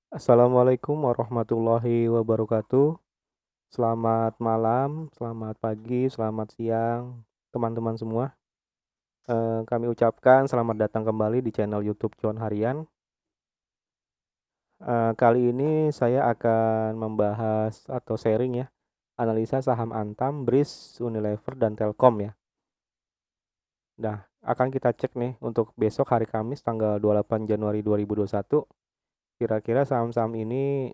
Assalamualaikum warahmatullahi wabarakatuh. Selamat malam, selamat pagi, selamat siang, teman-teman semua. Kami ucapkan selamat datang kembali di channel YouTube Cuan Harian. Kali ini saya akan membahas atau sharing ya, analisa saham Antam, BRIS, Unilever, dan Telkom ya. Nah, akan kita cek nih untuk besok hari Kamis tanggal 28 Januari 2021. Kira-kira saham-saham ini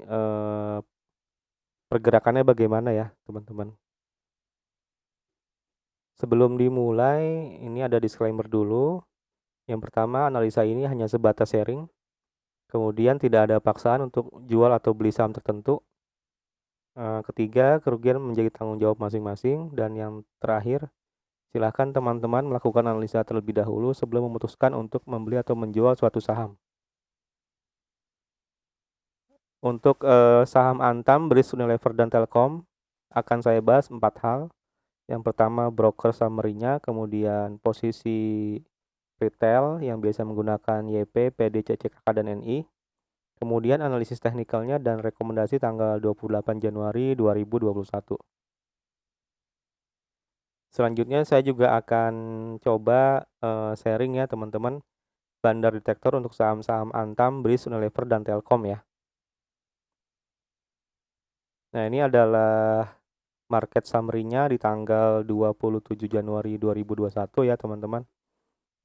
pergerakannya bagaimana ya, teman-teman. Sebelum dimulai, ini ada disclaimer dulu. Yang pertama, analisa ini hanya sebatas sharing. Kemudian tidak ada paksaan untuk jual atau beli saham tertentu. Ketiga, kerugian menjadi tanggung jawab masing-masing. Dan yang terakhir, silakan teman-teman melakukan analisa terlebih dahulu sebelum memutuskan untuk membeli atau menjual suatu saham. Untuk saham Antam, BRIS, Unilever, dan Telkom akan saya bahas 4 hal. Yang pertama, broker summary-nya, kemudian posisi retail yang biasa menggunakan YP, PD, CCKK, dan NI. Kemudian analisis teknikalnya dan rekomendasi tanggal 28 Januari 2021. Selanjutnya saya juga akan coba sharing ya teman-teman, bandar detektor untuk saham-saham Antam, BRIS, Unilever, dan Telkom ya. Nah, ini adalah market summary-nya di tanggal 27 Januari 2021 ya teman-teman.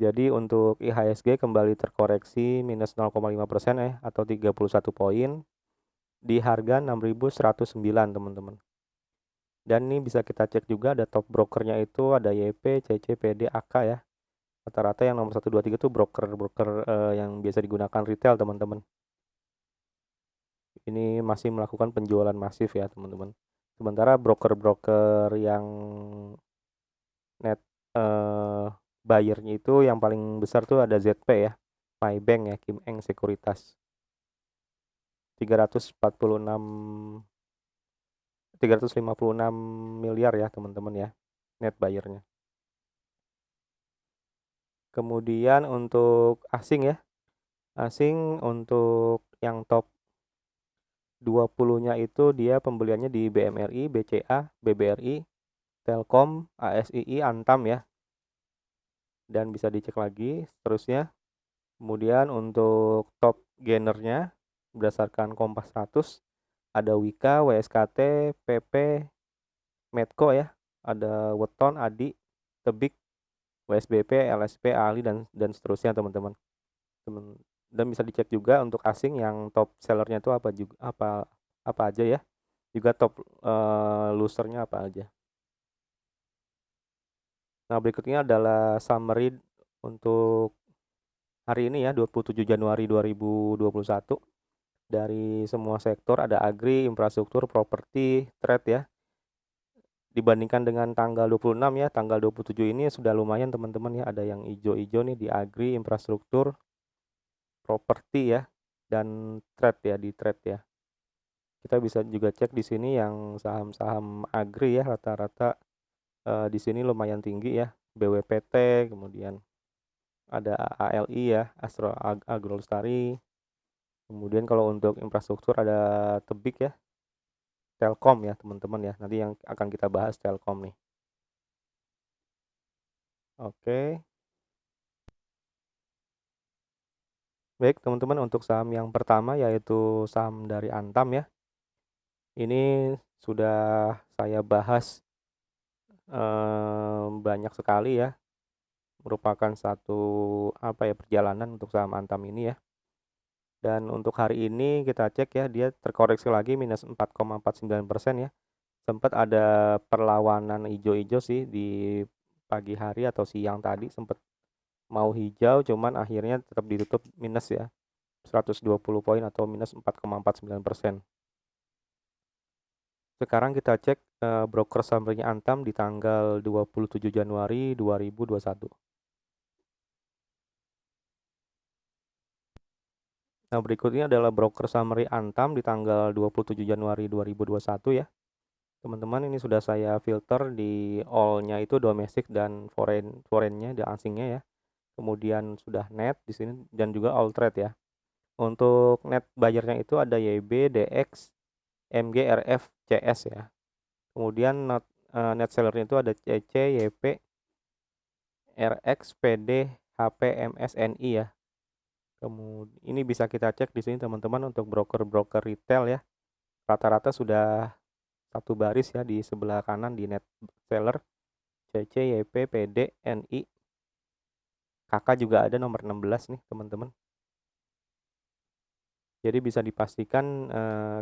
Jadi untuk IHSG kembali terkoreksi minus 0,5% atau 31 poin di harga 6.109 teman-teman. Dan ini bisa kita cek juga ada top brokernya itu ada YP, CC, PD, AK ya. Rata-rata yang nomor 1, 2, 3 itu broker-broker yang biasa digunakan retail teman-teman. Ini masih melakukan penjualan masif ya teman-teman. Sementara broker-broker yang net buyernya itu yang paling besar tuh ada ZP ya, Maybank ya, Kim Eng Sekuritas. 356 miliar ya teman-teman ya, net buyernya. Kemudian untuk asing ya, asing untuk yang top 20-nya itu dia pembeliannya di BMRI, BCA, BBRI, Telkom, ASII, Antam ya. Dan bisa dicek lagi seterusnya. Kemudian untuk top gainernya berdasarkan Kompas 100 ada Wika, WSKT, PP, Medco ya. Ada Weton, Adi, Tebik, WSBP, LSP, Ali dan seterusnya teman-teman. Dan bisa dicek juga untuk asing yang top sellernya itu apa aja ya. Juga top losernya apa aja. Nah, berikutnya adalah summary untuk hari ini ya, 27 Januari 2021. Dari semua sektor ada agri, infrastruktur, properti, trade ya. Dibandingkan dengan tanggal 26 ya, tanggal 27 ini sudah lumayan teman-teman ya, ada yang hijau-hijau nih di agri, infrastruktur, properti ya, dan trade ya, di trade ya. Kita bisa juga cek di sini yang saham-saham agri ya, rata-rata di sini lumayan tinggi ya, BWPT, kemudian ada ALI ya, Agrolestari. Kemudian kalau untuk infrastruktur ada Tebik ya, Telkom ya teman-teman ya. Nanti yang akan kita bahas Telkom nih. Oke. Baik teman-teman, untuk saham yang pertama yaitu saham dari Antam ya. Ini sudah saya bahas banyak sekali ya. Merupakan satu perjalanan untuk saham Antam ini ya. Dan untuk hari ini kita cek ya, dia terkoreksi lagi minus 4,49% ya. Sempat ada perlawanan hijau-hijau sih di pagi hari atau siang tadi, sempat mau hijau cuman akhirnya tetap ditutup minus ya. 120 poin atau minus 4,49%. Sekarang kita cek broker summary-nya Antam di tanggal 27 Januari 2021. Nah, berikutnya adalah broker summary Antam di tanggal 27 Januari 2021 ya. Teman-teman, ini sudah saya filter di all-nya itu domestik dan foreign-nya dan asingnya ya. Kemudian sudah net di sini dan juga all trade ya. Untuk net buyer-nya itu ada YB, DX, MG, RF, CS ya. Kemudian net seller-nya itu ada CC, YP, RX, PD, HP, MS, NI ya. Ini bisa kita cek di sini teman-teman untuk broker-broker retail ya. Rata-rata sudah satu baris ya di sebelah kanan di net seller, CC, YP, PD, NI. KK juga ada nomor 16 nih teman-teman. Jadi bisa dipastikan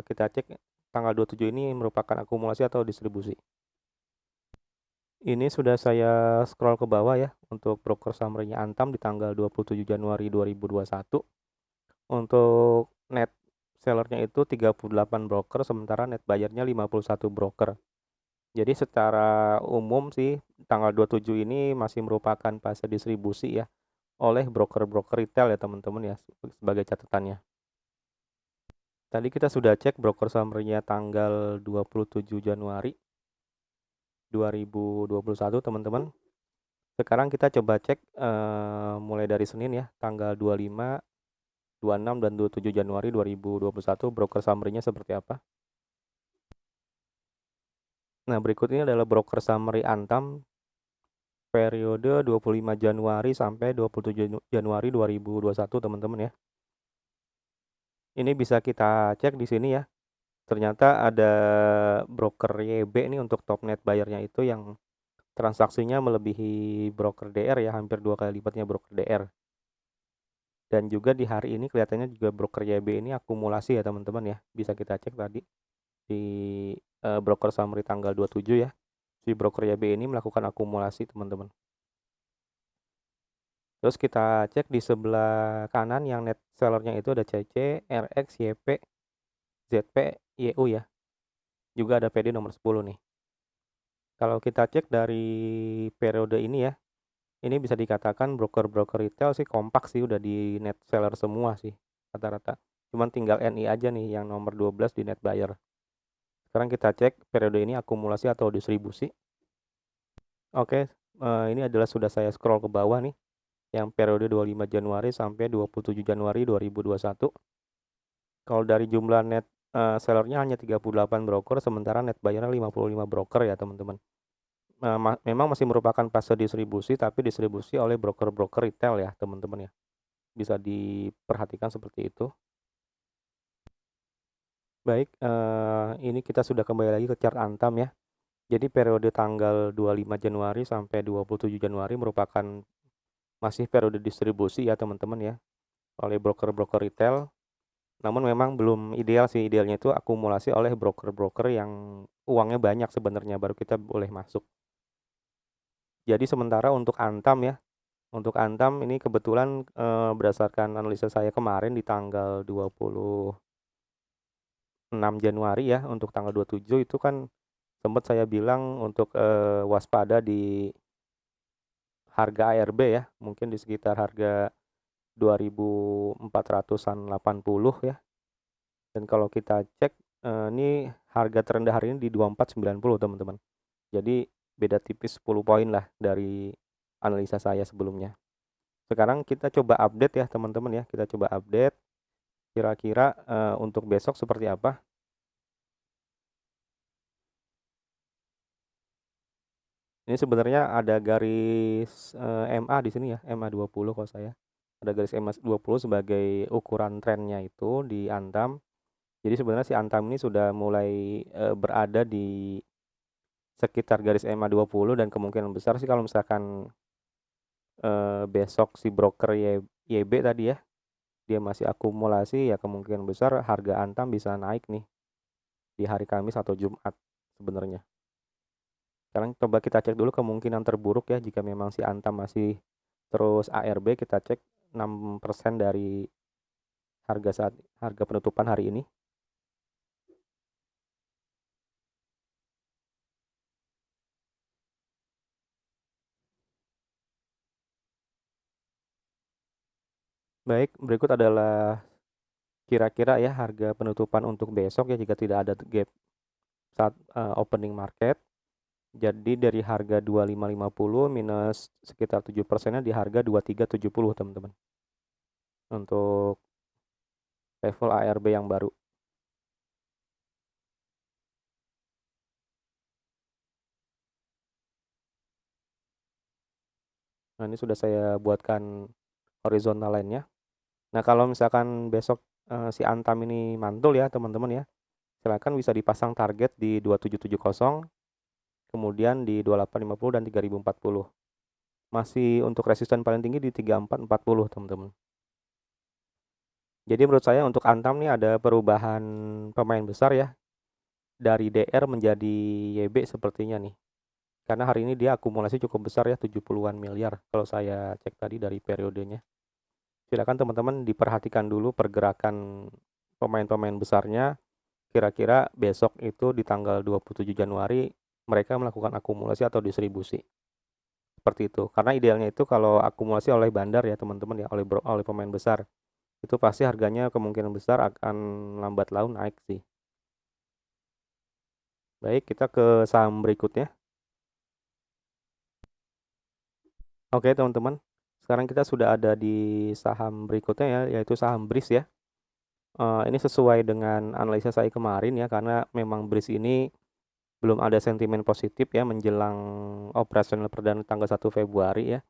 kita cek tanggal 27 ini merupakan akumulasi atau distribusi. Ini sudah saya scroll ke bawah ya untuk broker summary-nya Antam di tanggal 27 Januari 2021. Untuk net sellernya itu 38 broker, sementara net buyer-nya 51 broker. Jadi secara umum sih tanggal 27 ini masih merupakan fase distribusi ya oleh broker-broker retail ya teman-teman ya, sebagai catatannya. Tadi kita sudah cek broker summary-nya tanggal 27 Januari 2021 teman-teman. Sekarang kita coba cek mulai dari Senin ya, tanggal 25, 26 dan 27 Januari 2021 broker summary-nya seperti apa. Nah, berikut ini adalah broker summary Antam periode 25 Januari sampai 27 Januari 2021 teman-teman ya. Ini bisa kita cek di sini ya. Ternyata ada broker YB nih untuk top net buyer-nya itu yang transaksinya melebihi broker DR ya, hampir 2 kali lipatnya broker DR. Dan juga di hari ini kelihatannya juga broker YB ini akumulasi ya teman-teman ya. Bisa kita cek tadi di broker summary tanggal 27 ya. Si broker YB ini melakukan akumulasi teman-teman. Terus kita cek di sebelah kanan yang net sellernya itu ada CC, RX, YP, ZP, YU ya. Juga ada PD nomor 10 nih. Kalau kita cek dari periode ini ya, ini bisa dikatakan broker-broker retail sih kompak sih, udah di net seller semua sih rata-rata. Cuman tinggal NI aja nih yang nomor 12 di net buyer. Sekarang kita cek periode ini akumulasi atau distribusi. Oke, ini adalah sudah saya scroll ke bawah nih, yang periode 25 Januari sampai 27 Januari 2021. Kalau dari jumlah net sellernya hanya 38 broker, sementara net buyernya 55 broker ya teman-teman. Memang masih merupakan fase distribusi, tapi distribusi oleh broker-broker retail ya teman-teman ya. Bisa diperhatikan seperti itu. Baik, ini kita sudah kembali lagi ke chart Antam ya. Jadi periode tanggal 25 Januari sampai 27 Januari merupakan masih periode distribusi ya teman-teman ya, oleh broker-broker retail. Namun memang belum ideal sih, idealnya itu akumulasi oleh broker-broker yang uangnya banyak sebenarnya, baru kita boleh masuk. Jadi sementara untuk Antam ya, untuk Antam ini kebetulan berdasarkan analisa saya kemarin di tanggal 26 Januari ya, untuk tanggal 27 itu kan sempat saya bilang untuk waspada di harga ARB ya, mungkin di sekitar harga 2.480 ya. Dan kalau kita cek ini harga terendah hari ini di 2490 teman-teman. Jadi beda tipis 10 poin lah dari analisa saya sebelumnya. Sekarang kita coba update ya teman-teman ya. Kita coba update kira-kira untuk besok seperti apa. Ini sebenarnya ada garis MA di sini ya, MA 20 kalau saya. Ada garis MA 20 sebagai ukuran trennya itu di Antam. Jadi sebenarnya si Antam ini sudah mulai berada di sekitar garis MA 20 dan kemungkinan besar sih kalau misalkan besok si broker YB tadi ya, dia masih akumulasi ya, kemungkinan besar harga Antam bisa naik nih di hari Kamis atau Jumat sebenarnya. Sekarang coba kita cek dulu kemungkinan terburuk ya, jika memang si Antam masih terus ARB, kita cek 6% dari harga penutupan hari ini. Baik, berikut adalah kira-kira ya harga penutupan untuk besok ya, jika tidak ada gap saat opening market. Jadi dari harga 2550 minus sekitar 7%-nya di harga 2370 teman-teman. Untuk level ARB yang baru. Nah, ini sudah saya buatkan horizontal line-nya. Nah, kalau misalkan besok si Antam ini mantul ya teman-teman ya, silakan bisa dipasang target di 2770, kemudian di 2850 dan 3040. Masih untuk resisten paling tinggi di 3440 teman-teman. Jadi menurut saya untuk Antam nih ada perubahan pemain besar ya, dari DR menjadi YB sepertinya nih. Karena hari ini dia akumulasi cukup besar ya, 70-an miliar kalau saya cek tadi dari periodenya. Silakan teman-teman diperhatikan dulu pergerakan pemain-pemain besarnya. Kira-kira besok itu di tanggal 27 Januari mereka melakukan akumulasi atau distribusi. Seperti itu. Karena idealnya itu kalau akumulasi oleh bandar ya teman-teman ya, oleh pemain besar. Itu pasti harganya kemungkinan besar akan lambat laun naik sih. Baik, kita ke saham berikutnya. Oke teman-teman, sekarang kita sudah ada di saham berikutnya ya, yaitu saham BRIS ya. Ini sesuai dengan analisa saya kemarin ya, karena memang BRIS ini belum ada sentimen positif ya menjelang operasional perdana tanggal 1 Februari ya.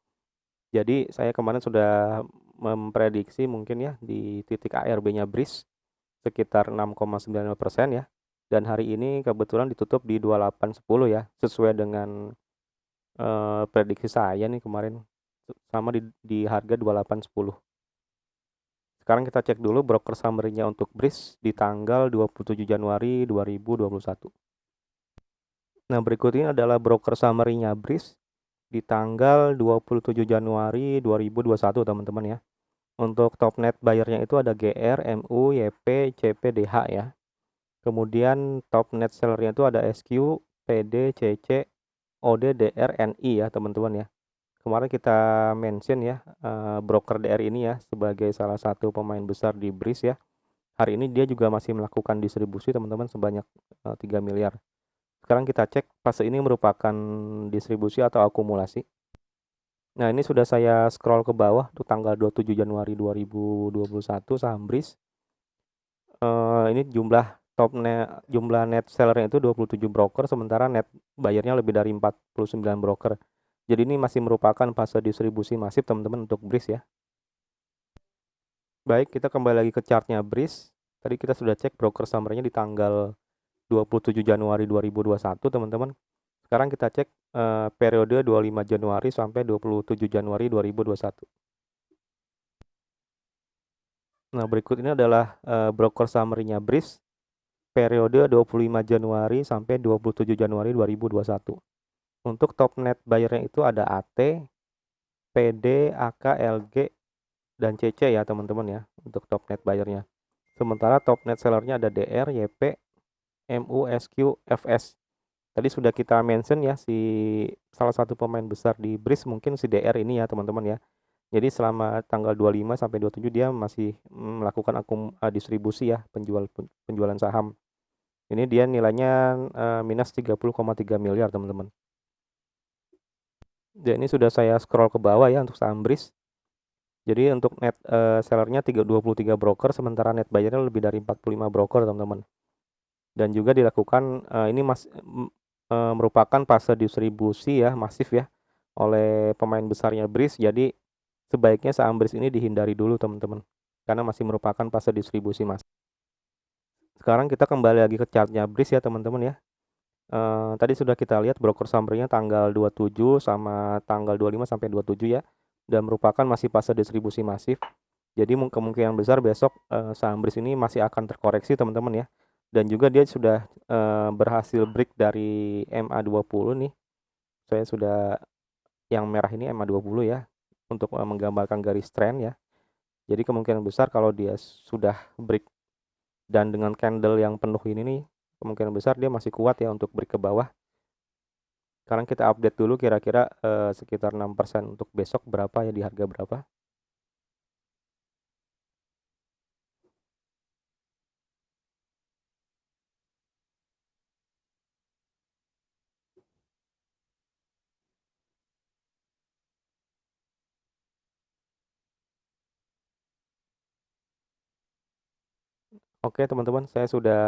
Jadi saya kemarin sudah memprediksi mungkin ya di titik ARB-nya BRIS sekitar 6,95% ya. Dan hari ini kebetulan ditutup di 2810 ya, sesuai dengan prediksi saya nih kemarin, sama di harga 2810. Sekarang kita cek dulu broker summary-nya untuk BRIS di tanggal 27 Januari 2021. Nah, berikut ini adalah broker summary-nya BRIS di tanggal 27 Januari 2021 teman-teman ya. Untuk top net buyer-nya itu ada GR, MU, YP, CP, DH ya. Kemudian top net seller-nya itu ada SQ, PD, CC, OD, DR, NI ya teman-teman ya. Kemarin kita mention ya broker DR ini ya sebagai salah satu pemain besar di BRIS ya. Hari ini dia juga masih melakukan distribusi teman-teman sebanyak 3 miliar. Sekarang kita cek fase ini merupakan distribusi atau akumulasi. Nah, ini sudah saya scroll ke bawah tuh tanggal 27 Januari 2021 saham BRIS. Ini jumlah net sellernya itu 27 broker, sementara net buyernya lebih dari 49 broker. Jadi ini masih merupakan fase distribusi masif teman-teman untuk BRIS ya. Baik, kita kembali lagi ke chartnya BRIS. Tadi kita sudah cek broker summary-nya di tanggal 27 Januari 2021 teman-teman. Sekarang kita cek periode 25 Januari sampai 27 Januari 2021. Nah, berikut ini adalah broker summary-nya BRIS periode 25 Januari sampai 27 Januari 2021. Untuk top net buyer-nya itu ada AT, PD, AK, LG, dan CC ya teman-teman ya untuk top net buyer-nya. Sementara top net seller-nya ada DR, YP, MU, SQ, FS. Tadi sudah kita mention ya si salah satu pemain besar di BRIS mungkin si DR ini ya teman-teman ya. Jadi selama tanggal 25 sampai 27 dia masih melakukan distribusi ya penjualan saham. Ini dia nilainya minus 30,3 miliar teman-teman. Dan ini sudah saya scroll ke bawah ya untuk saham BRIS. Jadi untuk net sellernya 23 broker, sementara net buyernya lebih dari 45 broker teman-teman. Dan juga dilakukan ini merupakan fase distribusi ya masif ya oleh pemain besarnya BRIS. Jadi sebaiknya saham BRIS ini dihindari dulu teman-teman, karena masih merupakan fase distribusi masif. Sekarang kita kembali lagi ke chartnya BRIS ya teman-teman ya. Tadi sudah kita lihat broker summary-nya tanggal 27 sama tanggal 25 sampai 27 ya, dan merupakan masih fase distribusi masif. Jadi kemungkinan besar besok saham BRIS ini masih akan terkoreksi teman-teman ya. Dan juga dia sudah berhasil break dari MA20 nih. Saya sudah yang merah ini MA20 ya untuk menggambarkan garis trend ya. Jadi kemungkinan besar kalau dia sudah break dan dengan candle yang penuh ini nih, kemungkinan besar dia masih kuat ya untuk break ke bawah. Sekarang kita update dulu kira-kira sekitar 6% untuk besok berapa ya, di harga berapa. Oke teman-teman, saya sudah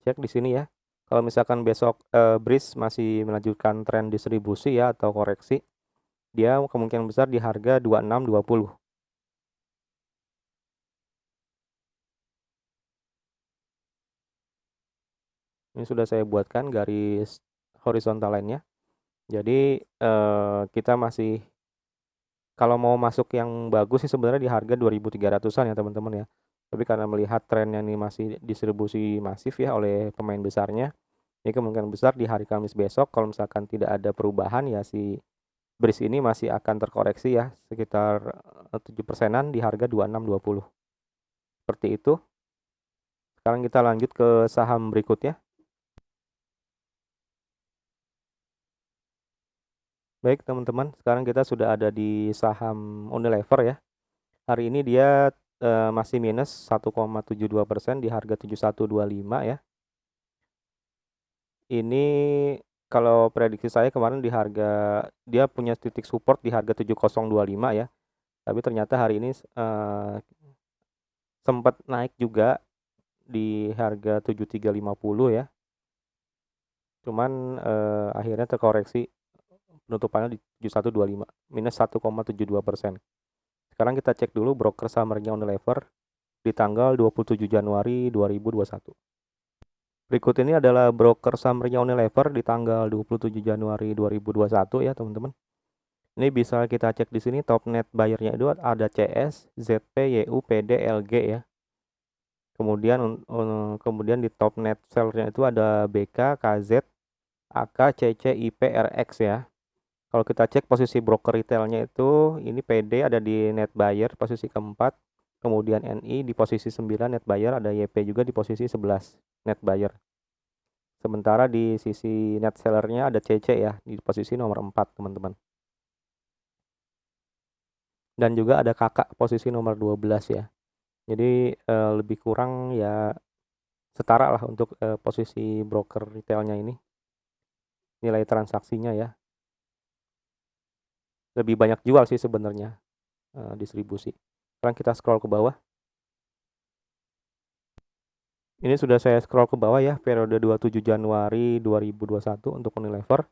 cek di sini ya. Kalau misalkan besok BRIS masih melanjutkan tren distribusi ya atau koreksi, dia kemungkinan besar di harga 26.20. Ini sudah saya buatkan garis horizontal line-nya. Jadi kita masih kalau mau masuk yang bagus sih sebenarnya di harga 2.300-an ya teman-teman ya. Tapi karena melihat trennya ini masih distribusi masif ya oleh pemain besarnya, ini kemungkinan besar di hari Kamis besok kalau misalkan tidak ada perubahan ya si BRIS ini masih akan terkoreksi ya sekitar 7%-an di harga 26.20. Seperti itu. Sekarang kita lanjut ke saham berikutnya. Baik teman-teman, sekarang kita sudah ada di saham Unilever ya. Hari ini dia masih minus 1,72% di harga 7125 ya. Ini kalau prediksi saya kemarin di harga dia punya titik support di harga 7025 ya. Tapi ternyata hari ini sempat naik juga di harga 7350 ya. Cuman akhirnya terkoreksi penutupannya di 7125 minus 1,72%. Sekarang kita cek dulu broker summary-nya Unilever di tanggal 27 Januari 2021. Berikut ini adalah broker summary-nya Unilever di tanggal 27 Januari 2021 ya teman-teman. Ini bisa kita cek di sini top net buyer-nya itu ada CS, ZP, YU, PD, LG ya. Kemudian di top net seller-nya itu ada BK, KZ, AK, CC, IP, RX ya. Kalau kita cek posisi broker retailnya itu ini PD ada di net buyer posisi keempat, kemudian NI di posisi 9 net buyer, ada YP juga di posisi 11 net buyer. Sementara di sisi net sellernya ada CC ya di posisi nomor 4 teman-teman. Dan juga ada kakak posisi nomor 12 ya. Jadi lebih kurang ya setara lah untuk posisi broker retailnya ini. Nilai transaksinya ya. Lebih banyak jual sih sebenarnya distribusi. Sekarang kita scroll ke bawah. Ini sudah saya scroll ke bawah ya, periode 27 Januari 2021 untuk Unilever.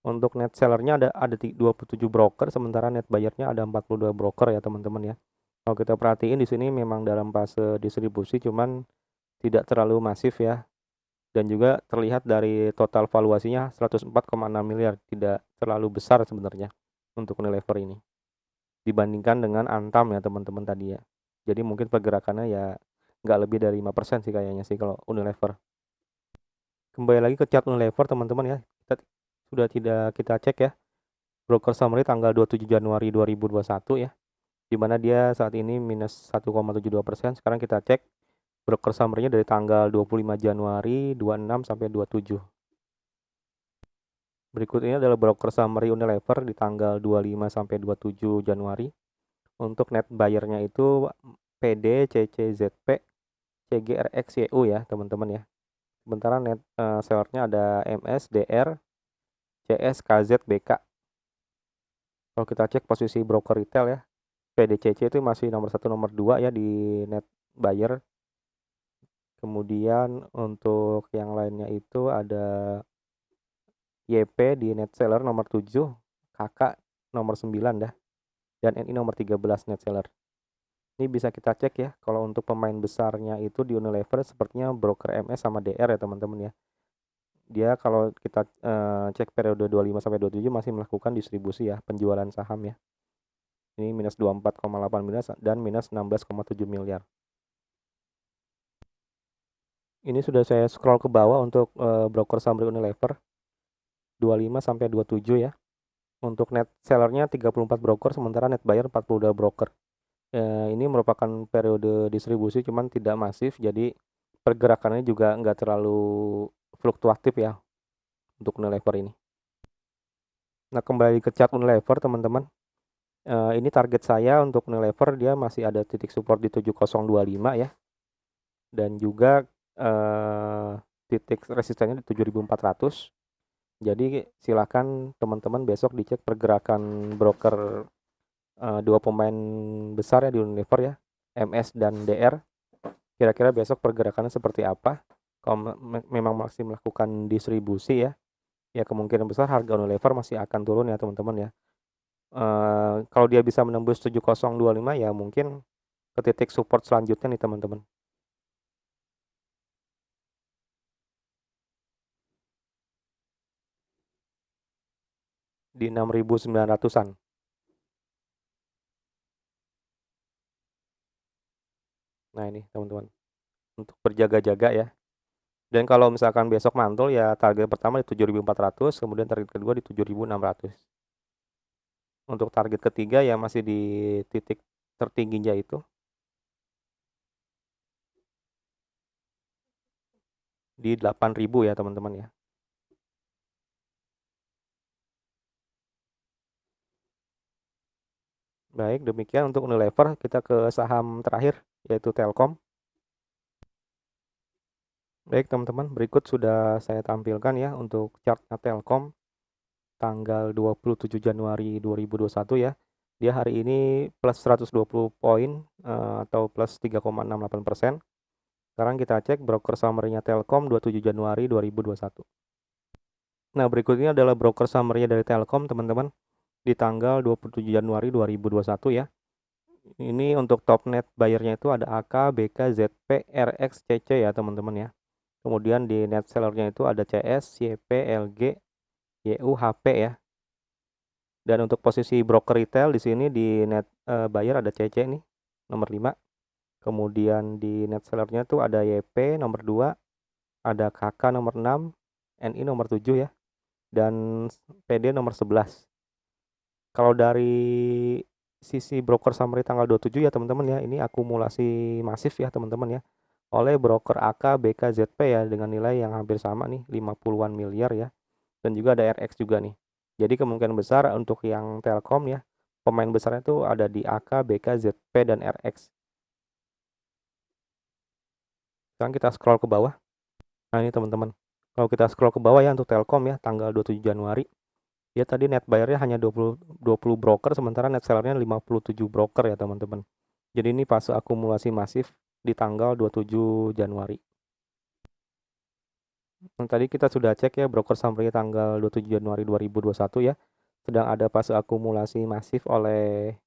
Untuk net sellernya ada 27 broker, sementara net buyernya ada 42 broker ya teman-teman ya. Kalau kita perhatiin di sini memang dalam fase distribusi, cuman tidak terlalu masif ya. Dan juga terlihat dari total valuasinya 104,6 miliar, tidak terlalu besar sebenarnya untuk Unilever ini. Dibandingkan dengan Antam ya teman-teman tadi ya. Jadi mungkin pergerakannya ya nggak lebih dari 5% sih kayaknya sih kalau Unilever. Kembali lagi ke chart Unilever teman-teman ya. Kita cek ya. Broker summary tanggal 27 Januari 2021 ya. Di mana dia saat ini minus 1,72%. Sekarang kita cek broker summary-nya dari tanggal 25 Januari 26 sampai 27. Berikut ini adalah broker summary Unilever di tanggal 25 sampai 27 Januari. Untuk net buyer-nya itu PD, CC, ZP, CGRX, YU ya teman-teman ya. Sementara net seller-nya ada MS, DR, CS, KZ, BK. Kalau kita cek posisi broker retail ya, PDCC itu masih nomor 1 nomor 2 ya di net buyer. Kemudian untuk yang lainnya itu ada YP di net seller nomor 7, KK nomor 9 dah, dan NI nomor 13 net seller. Ini bisa kita cek ya, kalau untuk pemain besarnya itu di Unilever sepertinya broker MS sama DR ya teman-teman ya. Dia kalau kita cek periode 25 sampai 27 masih melakukan distribusi ya, penjualan saham ya. Ini minus 24,8 miliar dan minus 16,7 miliar. Ini sudah saya scroll ke bawah untuk broker summary Unilever 25 sampai 27 ya. Untuk net sellernya 34 broker, sementara net buyer 42 broker. Ini merupakan periode distribusi cuman tidak masif, jadi pergerakannya juga nggak terlalu fluktuatif ya untuk Unilever ini. Nah kembali ke chart Unilever teman-teman. Ini target saya untuk Unilever, dia masih ada titik support di 7025 ya. Dan juga titik resistennya di 7400. Jadi silakan teman-teman besok dicek pergerakan broker dua pemain besar ya di Unilever ya, MS dan DR. Kira-kira besok pergerakannya seperti apa? Kalau memang masih melakukan distribusi ya, ya kemungkinan besar harga Unilever masih akan turun ya teman-teman ya. Kalau dia bisa menembus 7025 ya mungkin ke titik support selanjutnya nih teman-teman. Di 6.900-an. Nah ini teman-teman, untuk berjaga-jaga ya. Dan kalau misalkan besok mantul ya target pertama di 7.400, kemudian target kedua di 7.600. Untuk target ketiga ya masih di titik tertingginya itu di 8.000 ya teman-teman ya. Baik, demikian untuk Unilever. Kita ke saham terakhir yaitu Telkom. Baik teman-teman, berikut sudah saya tampilkan ya untuk chartnya Telkom tanggal 27 Januari 2021 ya. Dia hari ini plus 120 poin atau plus 3,68%. Sekarang kita cek broker summary-nya Telkom 27 Januari 2021. Nah, berikutnya adalah broker summary-nya dari Telkom, teman-teman, di tanggal 27 Januari 2021 ya. Ini untuk top net buyer-nya itu ada AK, BK, ZP, RX, CC ya, teman-teman ya. Kemudian di net seller-nya itu ada CS, YP, LG, YU, HP ya. Dan untuk posisi broker retail di sini di net buyer ada CC nih, nomor 5. Kemudian di net seller-nya tuh ada YP nomor 2, ada KK nomor 6, NI nomor 7 ya, dan PD nomor 11. Kalau dari sisi broker summary tanggal 27 ya teman-teman ya, ini akumulasi masif ya teman-teman ya, oleh broker AK, BK, ZP ya, dengan nilai yang hampir sama nih, 50-an miliar ya. Dan juga ada RX juga nih. Jadi kemungkinan besar untuk yang Telkom ya, pemain besarnya itu ada di AK, BK, ZP, dan RX. Sekarang kita scroll ke bawah. Nah ini teman-teman, kalau kita scroll ke bawah ya untuk Telkom ya, tanggal 27 Januari, ya tadi net buyer-nya hanya 20 broker, sementara net seller-nya 57 broker ya teman-teman. Jadi ini fase akumulasi masif di tanggal 27 Januari. Yang tadi kita sudah cek ya broker summary tanggal 27 Januari 2021 ya. Sedang ada fase akumulasi masif oleh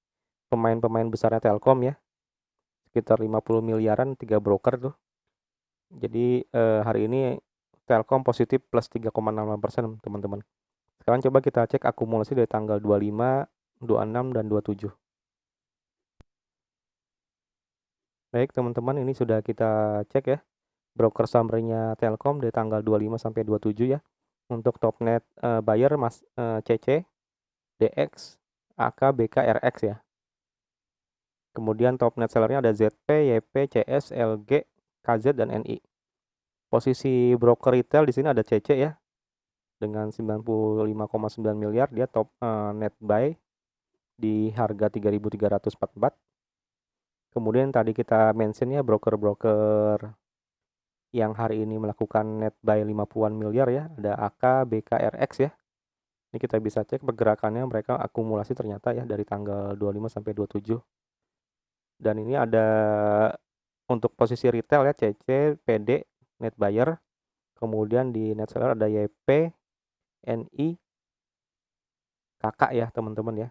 pemain-pemain besarnya Telkom ya. Sekitar 50 miliaran 3 broker tuh. Jadi hari ini Telkom positif plus 3,68% teman-teman. Sekarang coba kita cek akumulasi dari tanggal 25, 26, dan 27. Baik teman-teman, ini sudah kita cek ya broker summary-nya Telkom dari tanggal 25 sampai 27 ya. Untuk top net buyer CC, DX, AK, BK, RX ya. Kemudian top net sellernya ada ZP, YP, CS, LG, KZ, dan NI. Posisi broker retail di sini ada CC ya, dengan 95,9 miliar, dia top net buy di harga 3.344. Kemudian tadi kita mention ya broker-broker yang hari ini melakukan net buy 50-an miliar ya, ada AK, BK, RX ya. Ini kita bisa cek pergerakannya, mereka akumulasi ternyata ya dari tanggal 25 sampai 27. Dan ini ada untuk posisi retail ya, CC, PD, net buyer. Kemudian di net seller ada YP, NI, KK ya teman-teman ya.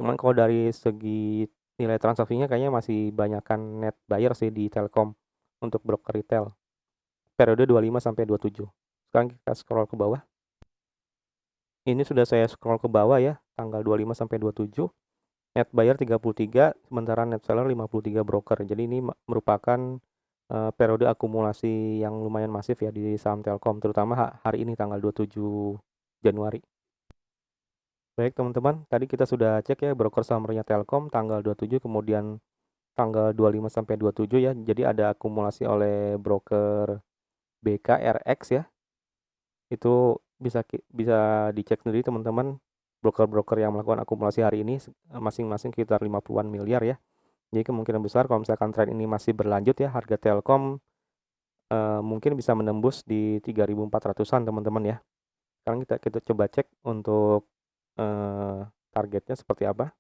Cuman kalau dari segi nilai transaksinya kayaknya masih banyakkan net buyer sih di Telkom untuk broker retail. Periode 25 sampai 27. Sekarang kita scroll ke bawah. Ini sudah saya scroll ke bawah ya, tanggal 25 sampai 27. Net buyer 33, sementara net seller 53 broker. Jadi ini merupakan periode akumulasi yang lumayan masif ya di saham Telkom, terutama hari ini tanggal 27 Januari. Baik teman-teman, tadi kita sudah cek ya broker summary-nya Telkom tanggal 27, kemudian tanggal 25 sampai 27 ya. Jadi ada akumulasi oleh broker BKRX ya. Itu bisa dicek sendiri teman-teman. Broker-broker yang melakukan akumulasi hari ini masing-masing sekitar 50-an miliar ya. Jadi kemungkinan besar kalau misalkan tren ini masih berlanjut ya, harga Telkom mungkin bisa menembus di 3.400-an teman-teman ya. Sekarang kita coba cek untuk targetnya seperti apa.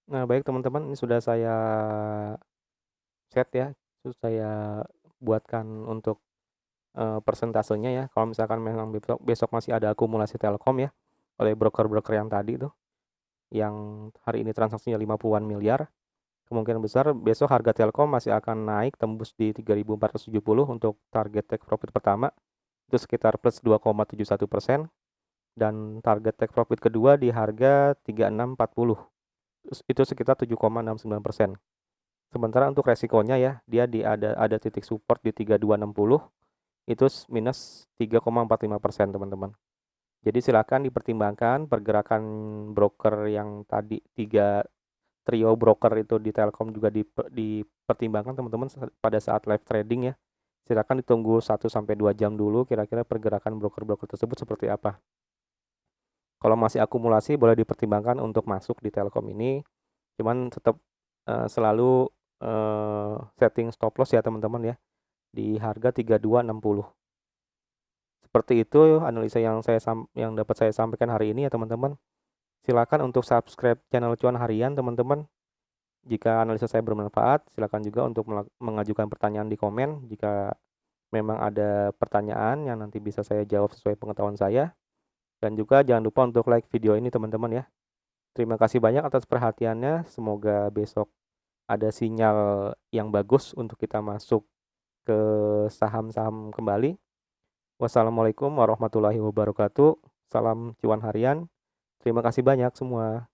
Nah, baik teman-teman, ini sudah saya set ya, sudah saya buatkan untuk, persentasenya ya. Kalau misalkan memang besok besok masih ada akumulasi Telkom ya, oleh broker-broker yang tadi tuh, yang hari ini transaksinya 50-an miliar, kemungkinan besar besok harga Telkom masih akan naik tembus di 3.470 untuk target take profit pertama, itu sekitar plus 2,71%, dan target take profit kedua di harga 3640, itu sekitar 7,69%. Sementara untuk resikonya ya, dia ada titik support di 3260, itu minus 3,45% teman-teman. Jadi silakan dipertimbangkan pergerakan broker yang tadi, tiga trio broker itu di Telkom juga dipertimbangkan teman-teman pada saat live trading ya. Silakan ditunggu 1 sampai 2 jam dulu kira-kira pergerakan broker-broker tersebut seperti apa. Kalau masih akumulasi boleh dipertimbangkan untuk masuk di Telkom ini, cuman tetap selalu setting stop loss ya teman-teman ya, di harga 3260. Seperti itu analisa yang dapat saya sampaikan hari ini ya teman-teman. Silakan untuk subscribe channel Cuan Harian teman-teman. Jika analisa saya bermanfaat, silakan juga untuk mengajukan pertanyaan di komen jika memang ada pertanyaan yang nanti bisa saya jawab sesuai pengetahuan saya. Dan juga jangan lupa untuk like video ini teman-teman ya. Terima kasih banyak atas perhatiannya. Semoga besok ada sinyal yang bagus untuk kita masuk ke saham-saham kembali. Wassalamualaikum warahmatullahi wabarakatuh. Salam cuan harian. Terima kasih banyak semua.